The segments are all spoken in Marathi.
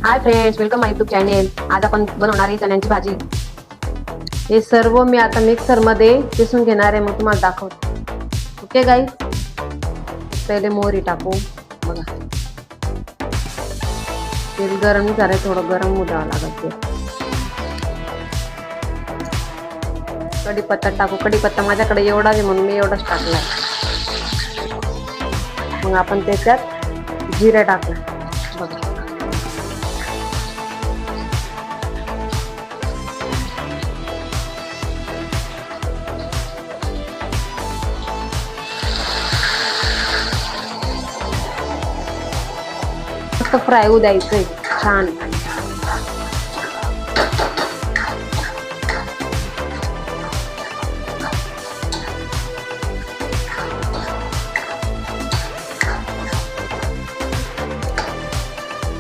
हाय फ्रेंड्स, वेलकम माय यूट्यूब चॅनेल। आज आपण बनवणार आहे चण्याची भाजी। हे सर्व मी आता मिक्सर मध्ये पिसून घेणार आहे, मग तुम्हाला दाखवतो। ओके गाईज, पहिले मोहरी टाकू। बघा, तेल गरम झालंय, थोडं गरम होऊ द्यावं लागेल। कढीपत्ता टाकू। कढीपत्ता माझ्याकडे एवढा आहे म्हणून मी एवढाच टाकलाय। मग आपण त्याच्यात जिरे टाकू। बघा, मस्त फ्राय होऊ द्यायचंय छान।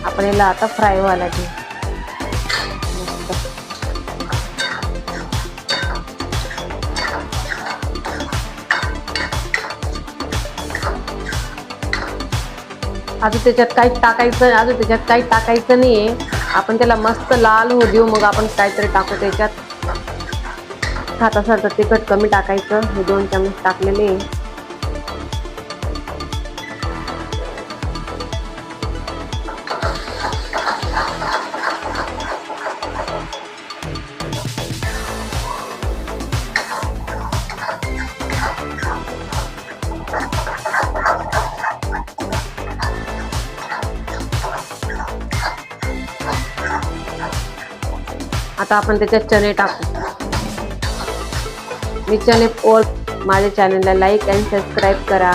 आपण याला आता फ्राय व्हायला घेऊ। अजून त्याच्यात काही टाकायचं नाहीये। आपण त्याला मस्त लाल होऊ देऊ, मग आपण काहीतरी टाकू त्याच्यात। खातासारखं तिखट कमी टाकायचं। हे 2 चमच टाकलेले। आता आपण त्याच्यात चणे टाकू। मी चणे माझ्या चॅनलला लाईक आणि सबस्क्राईब करा।